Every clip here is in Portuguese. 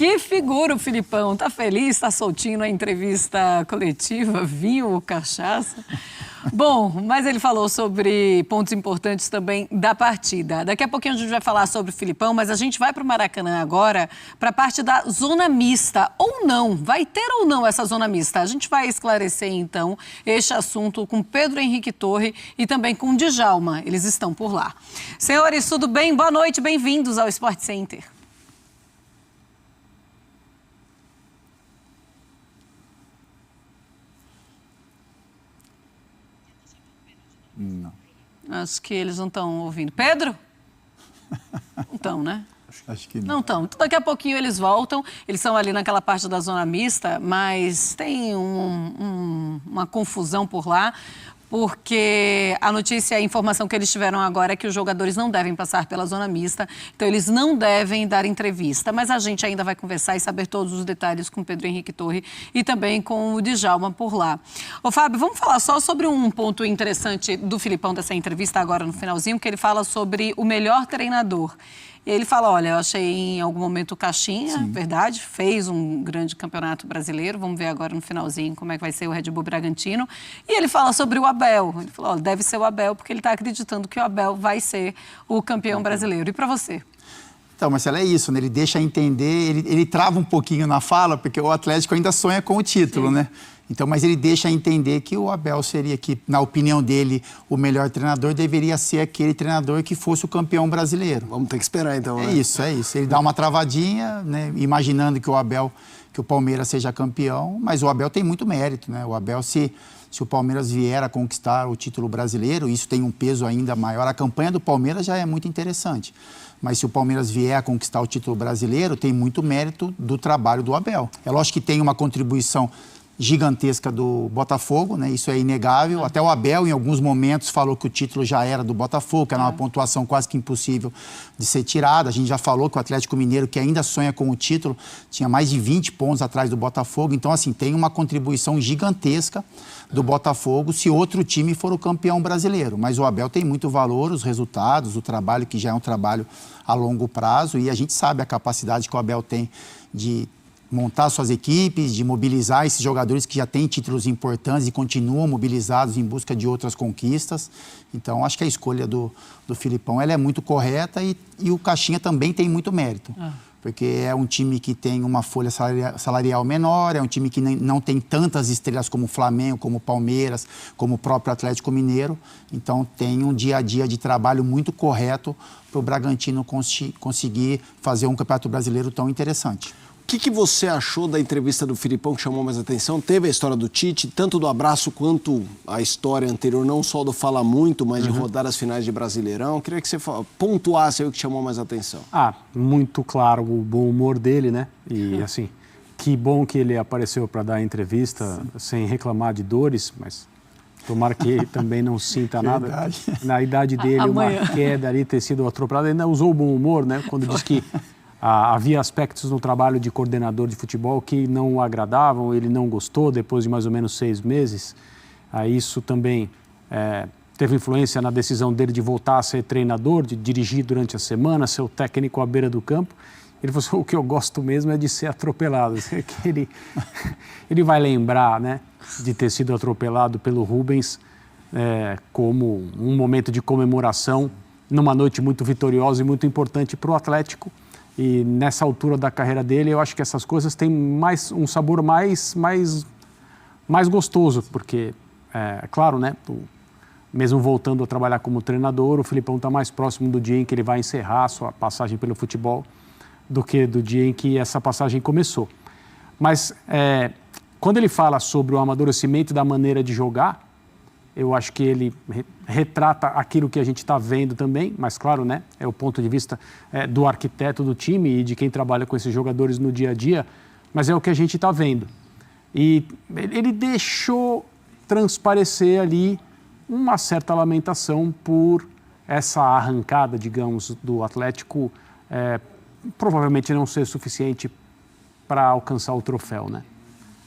Que figura o Filipão, tá feliz, tá soltinho na entrevista coletiva, vinho, cachaça? Bom, mas ele falou sobre pontos importantes também da partida. Daqui a pouquinho a gente vai falar sobre o Filipão, mas a gente vai para o Maracanã agora, para a parte da zona mista, ou não, vai ter ou não essa zona mista? A gente vai esclarecer então este assunto com Pedro Henrique Torre e também com Djalma, eles estão por lá. Senhores, tudo bem? Boa noite, bem-vindos ao Sport Center. Não. Acho que eles não estão ouvindo. Pedro? Não estão, né? Acho que não. Não estão. Então, daqui a pouquinho eles voltam. Eles são ali naquela parte da zona mista, mas tem uma confusão por lá, porque a notícia, a informação que eles tiveram agora é que os jogadores não devem passar pela zona mista, então eles não devem dar entrevista. Mas a gente ainda vai conversar e saber todos os detalhes com o Pedro Henrique Torre e também com o Djalma por lá. Ô Fábio, vamos falar só sobre um ponto interessante do Filipão dessa entrevista agora no finalzinho, que ele fala sobre o melhor treinador. E ele fala, olha, eu achei em algum momento o Caixinha, Sim. verdade, fez um grande campeonato brasileiro, vamos ver agora no finalzinho como é que vai ser o Red Bull Bragantino. E ele fala sobre o Abel, ele falou, olha, deve ser o Abel, porque ele está acreditando que o Abel vai ser o campeão brasileiro. E para você? Então, Marcelo, é isso, né? Ele deixa entender, ele trava um pouquinho na fala, porque o Atlético ainda sonha com o título, né? Então, mas ele deixa entender que o Abel seria, que, na opinião dele, o melhor treinador deveria ser aquele treinador que fosse o campeão brasileiro. Vamos ter que esperar, então, né? É isso. Ele dá uma travadinha, né? Imaginando que o Palmeiras seja campeão, mas o Abel tem muito mérito, né? O Abel, se o Palmeiras vier a conquistar o título brasileiro, isso tem um peso ainda maior. A campanha do Palmeiras já é muito interessante. Mas se o Palmeiras vier a conquistar o título brasileiro, tem muito mérito do trabalho do Abel. É lógico que tem uma contribuição gigantesca do Botafogo, né? Isso é inegável. Até o Abel, em alguns momentos, falou que o título já era do Botafogo, que era uma pontuação quase que impossível de ser tirada. A gente já falou que o Atlético Mineiro, que ainda sonha com o título, tinha mais de 20 pontos atrás do Botafogo. Então, assim, tem uma contribuição gigantesca do Botafogo se outro time for o campeão brasileiro. Mas o Abel tem muito valor, os resultados, o trabalho, que já é um trabalho a longo prazo, e a gente sabe a capacidade que o Abel tem de montar suas equipes, de mobilizar esses jogadores que já têm títulos importantes e continuam mobilizados em busca de outras conquistas. Então, acho que a escolha do Filipão ela é muito correta e o Caixinha também tem muito mérito. Porque é um time que tem uma folha salarial menor, é um time que não tem tantas estrelas como o Flamengo, como o Palmeiras, como o próprio Atlético Mineiro. Então, tem um dia a dia de trabalho muito correto para o Bragantino conseguir fazer um campeonato brasileiro tão interessante. O que você achou da entrevista do Filipão que chamou mais atenção? Teve a história do Tite, tanto do abraço quanto a história anterior, não só do Fala Muito, mas de rodar as finais de Brasileirão. Queria que você pontuasse aí o que chamou mais atenção. Muito claro o bom humor dele, né? E assim, que bom que ele apareceu para dar a entrevista sem reclamar de dores, mas tomara que ele também não sinta nada. Na idade dele, uma queda ali, ter sido atropelado, ainda usou o bom humor, né? Quando diz que havia aspectos no trabalho de coordenador de futebol que não o agradavam, ele não gostou depois de mais ou menos 6 meses. Isso também teve influência na decisão dele de voltar a ser treinador, de dirigir durante a semana, ser o técnico à beira do campo. Ele falou assim, o que eu gosto mesmo é de ser atropelado. Que ele vai lembrar, né, de ter sido atropelado pelo Rubens como um momento de comemoração, numa noite muito vitoriosa e muito importante para o Atlético. E nessa altura da carreira dele, eu acho que essas coisas têm um sabor mais gostoso, porque, claro, né, mesmo voltando a trabalhar como treinador, o Filipão está mais próximo do dia em que ele vai encerrar a sua passagem pelo futebol do que do dia em que essa passagem começou. Mas quando ele fala sobre o amadurecimento da maneira de jogar, eu acho que ele retrata aquilo que a gente está vendo também, mas claro, né, é o ponto de vista do arquiteto do time e de quem trabalha com esses jogadores no dia a dia, mas é o que a gente está vendo. E ele deixou transparecer ali uma certa lamentação por essa arrancada, digamos, do Atlético provavelmente não ser suficiente para alcançar o troféu, né?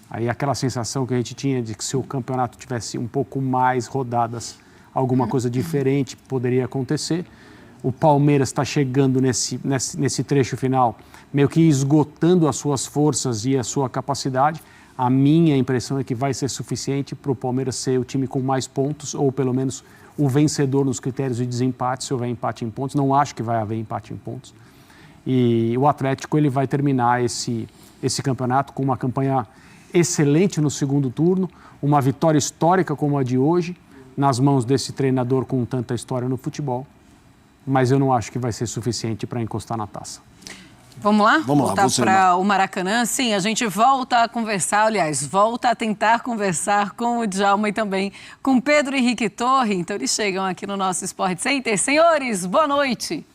Aí aquela sensação que a gente tinha de que se o campeonato tivesse um pouco mais rodadas, alguma coisa diferente poderia acontecer. o Palmeiras está chegando nesse trecho final, meio que esgotando as suas forças e a sua capacidade. A minha impressão é que vai ser suficiente para o Palmeiras ser o time com mais pontos, ou pelo menos o vencedor nos critérios de desempate, se houver empate em pontos. Não acho que vai haver empate em pontos. E o Atlético ele vai terminar esse campeonato com uma campanha excelente no segundo turno, uma vitória histórica como a de hoje, nas mãos desse treinador com tanta história no futebol. Mas eu não acho que vai ser suficiente para encostar na taça. Vamos lá? Vamos lá, voltar para o Maracanã. Sim, a gente volta a conversar, aliás, volta a tentar conversar com o Djalma e também com Pedro Henrique Torre. Então, eles chegam aqui no nosso Sport Center. Senhores, boa noite.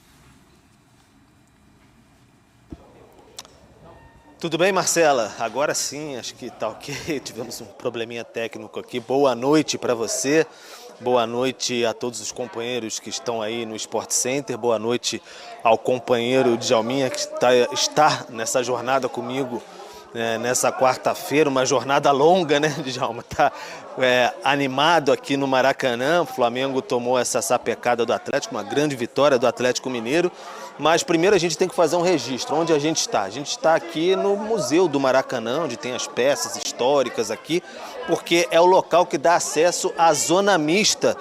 Tudo bem, Marcela? Agora sim, acho que tá ok. Tivemos um probleminha técnico aqui. Boa noite para você. Boa noite a todos os companheiros que estão aí no Sport Center. Boa noite ao companheiro Djalminha que está nessa jornada comigo nessa quarta-feira. Uma jornada longa, né, Djalma? Tá animado aqui no Maracanã. O Flamengo tomou essa sapecada do Atlético, uma grande vitória do Atlético Mineiro. Mas primeiro a gente tem que fazer um registro. Onde a gente está? A gente está aqui no Museu do Maracanã, onde tem as peças históricas aqui, porque é o local que dá acesso à zona mista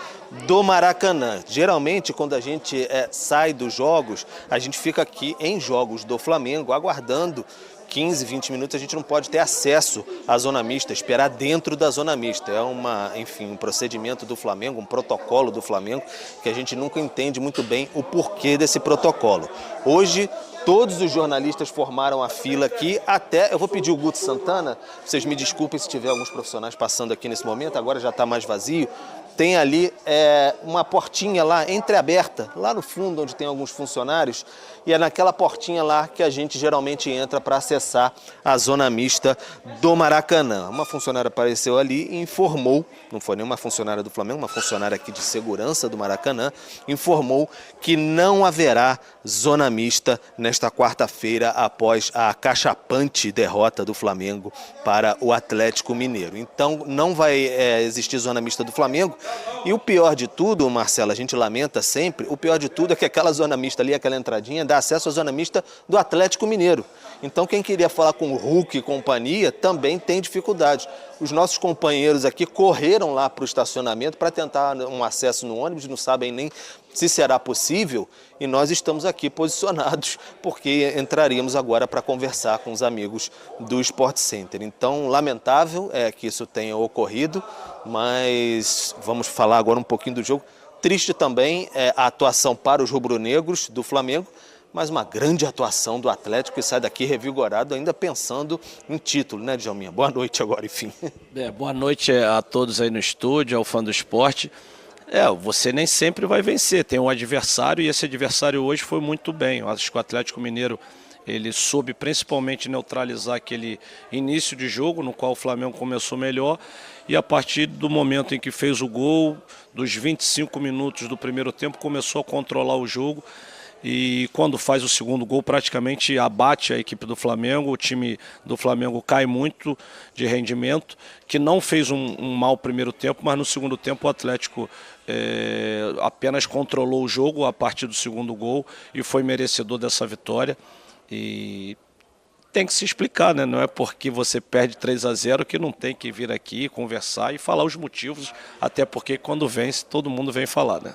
do Maracanã. Geralmente, quando a gente sai dos jogos, a gente fica aqui em jogos do Flamengo, aguardando 15, 20 minutos, a gente não pode ter acesso à zona mista, esperar dentro da zona mista. É um procedimento do Flamengo, um protocolo do Flamengo, que a gente nunca entende muito bem o porquê desse protocolo. Hoje, todos os jornalistas formaram a fila aqui, até, eu vou pedir o Guto Santana, vocês me desculpem se tiver alguns profissionais passando aqui nesse momento, agora já está mais vazio. Tem ali uma portinha lá, entreaberta, lá no fundo, onde tem alguns funcionários, e é naquela portinha lá que a gente geralmente entra para acessar a zona mista do Maracanã. Uma funcionária apareceu ali e informou, não foi nenhuma funcionária do Flamengo, uma funcionária aqui de segurança do Maracanã, informou que não haverá zona mista nesta quarta-feira após a acachapante derrota do Flamengo para o Atlético Mineiro. Então não vai existir zona mista do Flamengo. E o pior de tudo, Marcelo, a gente lamenta sempre, o pior de tudo é que aquela zona mista ali, aquela entradinha, dá acesso à zona mista do Atlético Mineiro. Então quem queria falar com o Hulk e companhia também tem dificuldade. Os nossos companheiros aqui correram lá para o estacionamento para tentar um acesso no ônibus, não sabem nem se será possível, e nós estamos aqui posicionados, porque entraríamos agora para conversar com os amigos do Sport Center. Então, lamentável que isso tenha ocorrido, mas vamos falar agora um pouquinho do jogo. Triste também a atuação para os rubro-negros do Flamengo, mas uma grande atuação do Atlético que sai daqui revigorado, ainda pensando em título, né, Djalminha? Boa noite agora, enfim. Boa noite a todos aí no estúdio, ao fã do esporte. Você nem sempre vai vencer, tem um adversário e esse adversário hoje foi muito bem. Eu acho que o Atlético Mineiro ele soube principalmente neutralizar aquele início de jogo no qual o Flamengo começou melhor e a partir do momento em que fez o gol, dos 25 minutos do primeiro tempo, começou a controlar o jogo. E quando faz o segundo gol praticamente abate a equipe do Flamengo, o time do Flamengo cai muito de rendimento, que não fez um mau primeiro tempo, mas no segundo tempo o Atlético apenas controlou o jogo a partir do segundo gol e foi merecedor dessa vitória. E tem que se explicar, né? Não é porque você perde 3-0 que não tem que vir aqui conversar e falar os motivos, até porque quando vence todo mundo vem falar, né?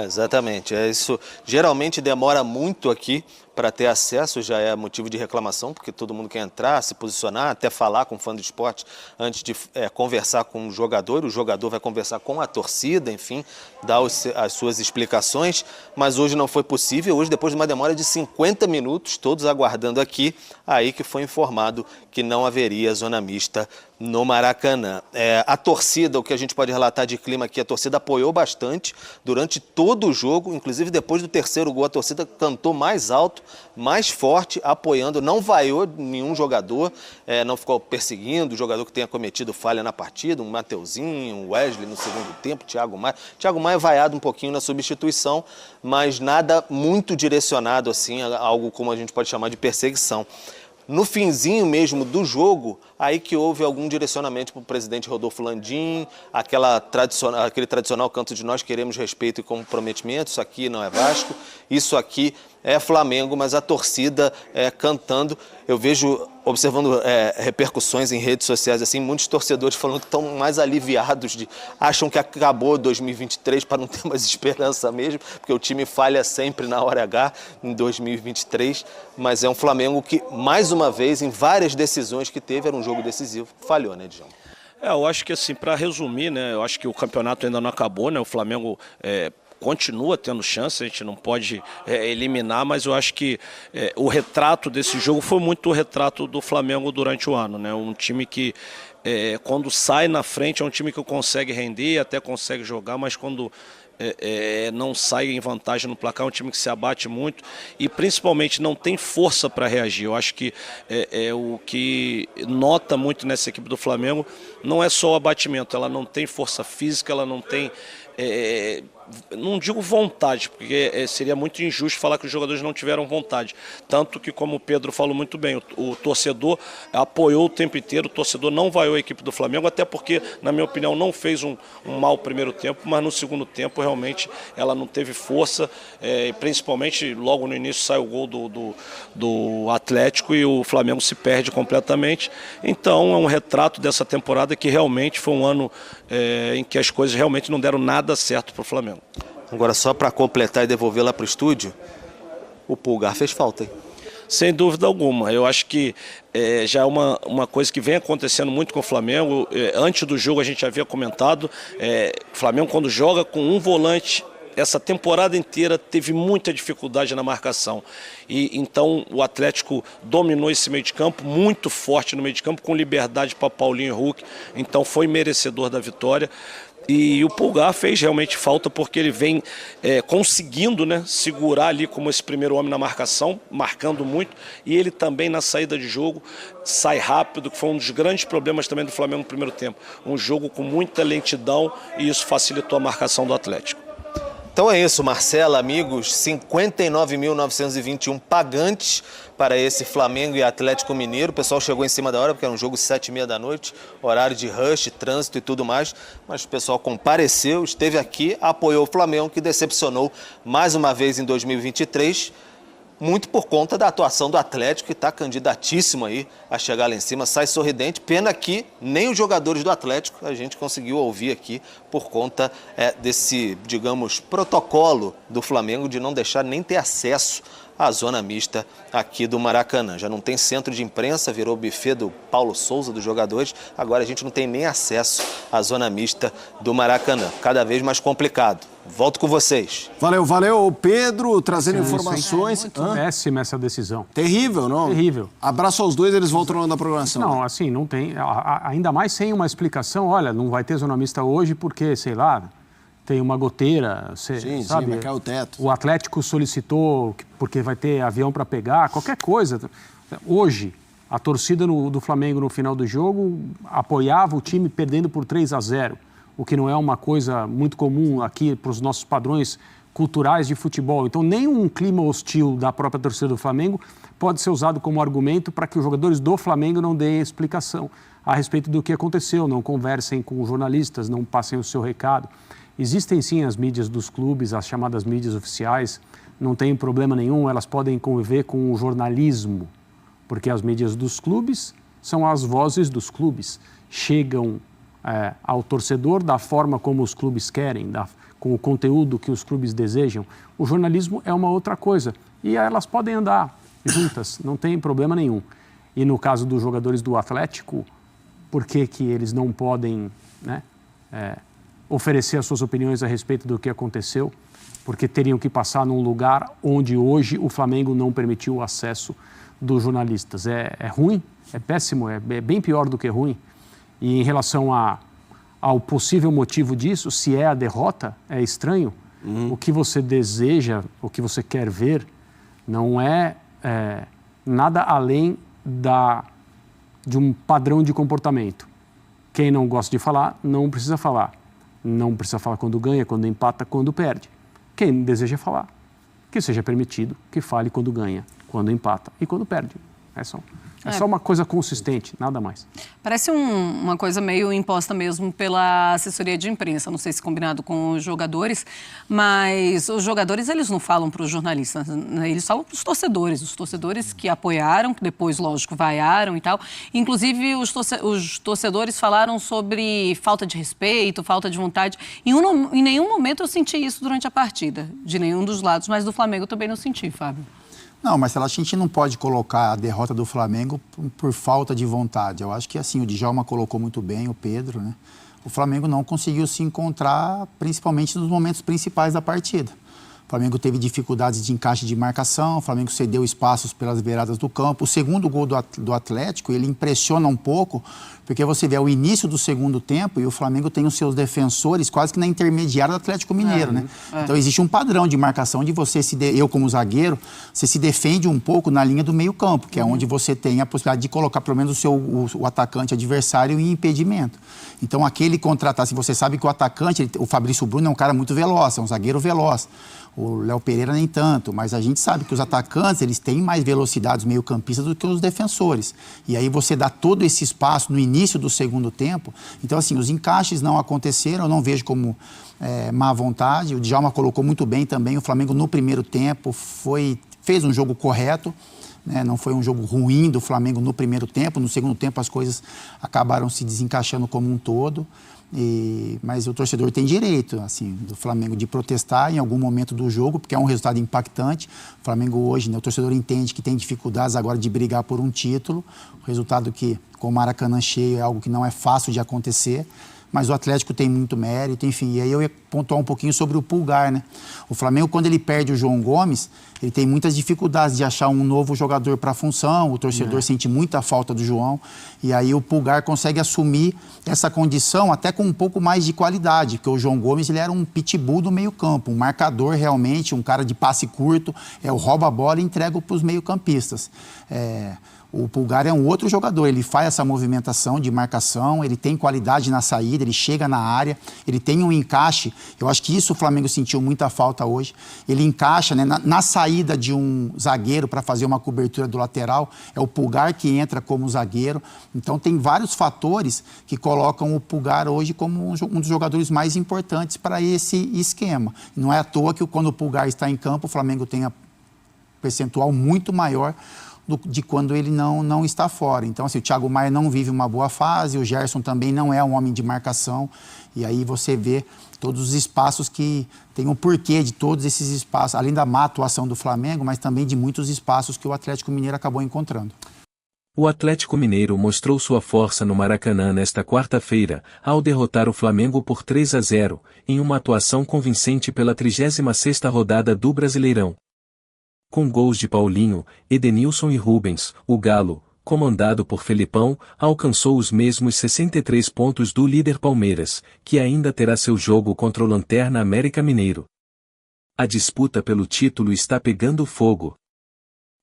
Exatamente, isso geralmente demora muito aqui para ter acesso, já é motivo de reclamação, porque todo mundo quer entrar, se posicionar, até falar com o fã do esporte antes de conversar com o jogador vai conversar com a torcida, enfim, dar as suas explicações, mas hoje não foi possível, hoje depois de uma demora de 50 minutos, todos aguardando aqui, aí que foi informado que não haveria zona mista no Maracanã. A torcida, o que a gente pode relatar de clima aqui, a torcida apoiou bastante durante todo o jogo, inclusive depois do terceiro gol, a torcida cantou mais alto, mais forte, apoiando, não vaiou nenhum jogador, não ficou perseguindo o jogador que tenha cometido falha na partida, um Mateuzinho, um Wesley no segundo tempo, Thiago Maia vaiado um pouquinho na substituição, mas nada muito direcionado assim, algo como a gente pode chamar de perseguição. No finzinho mesmo do jogo, aí que houve algum direcionamento para o presidente Rodolfo Landim, aquele tradicional canto de nós queremos respeito e comprometimento, isso aqui não é Vasco, isso aqui é Flamengo, mas a torcida cantando. Eu vejo, observando repercussões em redes sociais, assim, muitos torcedores falando que estão mais aliviados, acham que acabou 2023 para não ter mais esperança mesmo, porque o time falha sempre na hora H em 2023, mas é um Flamengo que, mais uma vez, em várias decisões que teve, era um jogo decisivo, falhou, né, Djalma? Eu acho que, assim, para resumir, né, eu acho que o campeonato ainda não acabou, né, o Flamengo continua tendo chance, a gente não pode eliminar, mas eu acho que o retrato desse jogo foi muito o retrato do Flamengo durante o ano, né? Um time que quando sai na frente é um time que consegue render, até consegue jogar, mas quando não sai em vantagem no placar, é um time que se abate muito e principalmente não tem força para reagir. Eu acho que o que nota muito nessa equipe do Flamengo não é só o abatimento, ela não tem força física, ela não tem... não digo vontade, porque seria muito injusto falar que os jogadores não tiveram vontade. Tanto que, como o Pedro falou muito bem, o torcedor apoiou o tempo inteiro, o torcedor não vaiou a equipe do Flamengo, até porque, na minha opinião, não fez um mau primeiro tempo, mas no segundo tempo, realmente, ela não teve força, principalmente logo no início sai o gol do Atlético e o Flamengo se perde completamente. Então, é um retrato dessa temporada que realmente foi um ano em que as coisas realmente não deram nada certo para o Flamengo. Agora, só para completar e devolver lá para o estúdio, o Pulgar fez falta, hein? Sem dúvida alguma. Eu acho que já é uma coisa que vem acontecendo muito com o Flamengo. Antes do jogo a gente havia comentado, o Flamengo quando joga com um volante, essa temporada inteira teve muita dificuldade na marcação. E então o Atlético dominou esse meio de campo, muito forte no meio de campo, com liberdade para Paulinho e Hulk. Então foi merecedor da vitória. E o Pulgar fez realmente falta porque ele vem conseguindo, né, segurar ali como esse primeiro homem na marcação, marcando muito. E ele também na saída de jogo sai rápido, que foi um dos grandes problemas também do Flamengo no primeiro tempo. Um jogo com muita lentidão e isso facilitou a marcação do Atlético. Então é isso, Marcela, amigos, 59.921 pagantes para esse Flamengo e Atlético Mineiro. O pessoal chegou em cima da hora, porque era um jogo 7h30 da noite, horário de rush, trânsito e tudo mais, mas o pessoal compareceu, esteve aqui, apoiou o Flamengo, que decepcionou mais uma vez em 2023, muito por conta da atuação do Atlético, que está candidatíssimo aí a chegar lá em cima, sai sorridente. Pena que nem os jogadores do Atlético a gente conseguiu ouvir aqui por conta desse, digamos, protocolo do Flamengo de não deixar nem ter acesso à zona mista aqui do Maracanã. Já não tem centro de imprensa, virou o buffet do Paulo Souza, dos jogadores. Agora a gente não tem nem acesso à zona mista do Maracanã. Cada vez mais complicado. Volto com vocês. Valeu, Pedro, trazendo informações. Muito péssima essa decisão. Terrível, não? Terrível. Abraço aos dois, eles voltam na programação. Não, assim, não tem. Ainda mais sem uma explicação. Olha, não vai ter zona mista hoje porque, sei lá, tem uma goteira, sabe? Sim, vai cair o teto. O Atlético solicitou porque vai ter avião para pegar, qualquer coisa. Hoje, a torcida do Flamengo no final do jogo apoiava o time perdendo por 3-0, o que não é uma coisa muito comum aqui para os nossos padrões culturais de futebol. Então, nenhum clima hostil da própria torcida do Flamengo pode ser usado como argumento para que os jogadores do Flamengo não deem explicação a respeito do que aconteceu, não conversem com os jornalistas, não passem o seu recado. Existem sim as mídias dos clubes, as chamadas mídias oficiais, não tem problema nenhum, elas podem conviver com o jornalismo, porque as mídias dos clubes são as vozes dos clubes, chegam ao torcedor da forma como os clubes querem, com o conteúdo que os clubes desejam. O jornalismo é uma outra coisa e elas podem andar juntas, não tem problema nenhum. E no caso dos jogadores do Atlético, por que eles não podem, né, oferecer as suas opiniões a respeito do que aconteceu? Porque teriam que passar num lugar onde hoje o Flamengo não permitiu o acesso dos jornalistas. É ruim, é péssimo, é bem pior do que ruim. E em relação ao possível motivo disso, se é a derrota, é estranho. O que você deseja, o que você quer ver, não é nada além de um padrão de comportamento. Quem não gosta de falar, não precisa falar. Não precisa falar quando ganha, quando empata, quando perde. Quem deseja falar, que seja permitido que fale quando ganha, quando empata e quando perde. É só. É só uma coisa consistente, nada mais. Parece uma coisa meio imposta mesmo pela assessoria de imprensa, não sei se combinado com os jogadores, mas os jogadores, eles não falam para os jornalistas, né? Eles falam para os torcedores que apoiaram, que depois, lógico, vaiaram e tal. Inclusive, os torcedores falaram sobre falta de respeito, falta de vontade. Em nenhum momento eu senti isso durante a partida, de nenhum dos lados, mas do Flamengo eu também não senti, Fábio. Não, mas a gente não pode colocar a derrota do Flamengo por falta de vontade. Eu acho que assim, o Djalma colocou muito bem, o Pedro, né? O Flamengo não conseguiu se encontrar, principalmente nos momentos principais da partida. O Flamengo teve dificuldades de encaixe de marcação, o Flamengo cedeu espaços pelas beiradas do campo. O segundo gol do Atlético, ele impressiona um pouco, porque você vê o início do segundo tempo e o Flamengo tem os seus defensores quase que na intermediária do Atlético Mineiro, né? Então existe um padrão de marcação de você, eu como zagueiro, você se defende um pouco na linha do meio campo, que é onde você tem a possibilidade de colocar pelo menos o atacante adversário em impedimento. Então aquele contra-ataque, você sabe que o atacante, o Fabrício Bruno é um cara muito veloz, é um zagueiro veloz. O Léo Pereira nem tanto, mas a gente sabe que os atacantes, eles têm mais velocidade, os meio-campistas, do que os defensores. E aí você dá todo esse espaço no início do segundo tempo. Então, assim, os encaixes não aconteceram, eu não vejo como má vontade. O Djalma colocou muito bem também. O Flamengo, no primeiro tempo, fez um jogo correto, né? Não foi um jogo ruim do Flamengo no primeiro tempo. No segundo tempo, as coisas acabaram se desencaixando como um todo. Mas o torcedor tem direito, assim, do Flamengo de protestar em algum momento do jogo, porque é um resultado impactante. O Flamengo hoje, né, o torcedor entende que tem dificuldades agora de brigar por um título. O resultado que, com o Maracanã cheio, é algo que não é fácil de acontecer. Mas o Atlético tem muito mérito, enfim. E aí eu ia pontuar um pouquinho sobre o Pulgar, né? O Flamengo, quando ele perde o João Gomes, ele tem muitas dificuldades de achar um novo jogador para a função. O torcedor sente muita falta do João. E aí o Pulgar consegue assumir essa condição até com um pouco mais de qualidade, porque o João Gomes, ele era um pitbull do meio-campo, um marcador realmente, um cara de passe curto, rouba a bola e entrega para os meio-campistas. O Pulgar é um outro jogador, ele faz essa movimentação de marcação, ele tem qualidade na saída, ele chega na área, ele tem um encaixe. Eu acho que isso o Flamengo sentiu muita falta hoje. Ele encaixa, né, na saída de um zagueiro para fazer uma cobertura do lateral, é o Pulgar que entra como zagueiro. Então tem vários fatores que colocam o Pulgar hoje como um dos jogadores mais importantes para esse esquema. Não é à toa que quando o Pulgar está em campo, o Flamengo tem um percentual muito maior de quando ele não está fora. Então, assim, o Thiago Maia não vive uma boa fase, o Gerson também não é um homem de marcação, e aí você vê todos os espaços que tem um porquê de todos esses espaços, além da má atuação do Flamengo, mas também de muitos espaços que o Atlético Mineiro acabou encontrando. O Atlético Mineiro mostrou sua força no Maracanã nesta quarta-feira, ao derrotar o Flamengo por 3-0, em uma atuação convincente pela 36ª rodada do Brasileirão. Com gols de Paulinho, Edenilson e Rubens, o Galo, comandado por Felipão, alcançou os mesmos 63 pontos do líder Palmeiras, que ainda terá seu jogo contra o Lanterna América Mineiro. A disputa pelo título está pegando fogo.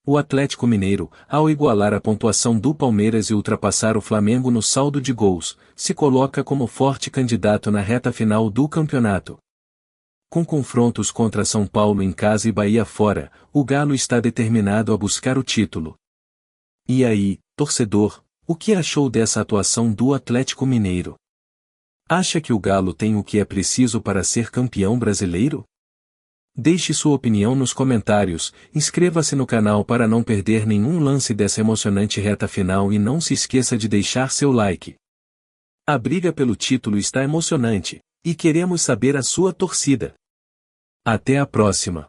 O Atlético Mineiro, ao igualar a pontuação do Palmeiras e ultrapassar o Flamengo no saldo de gols, se coloca como forte candidato na reta final do campeonato. Com confrontos contra São Paulo em casa e Bahia fora, o Galo está determinado a buscar o título. E aí, torcedor, o que achou dessa atuação do Atlético Mineiro? Acha que o Galo tem o que é preciso para ser campeão brasileiro? Deixe sua opinião nos comentários, inscreva-se no canal para não perder nenhum lance dessa emocionante reta final e não se esqueça de deixar seu like. A briga pelo título está emocionante, e queremos saber a sua torcida. Até a próxima!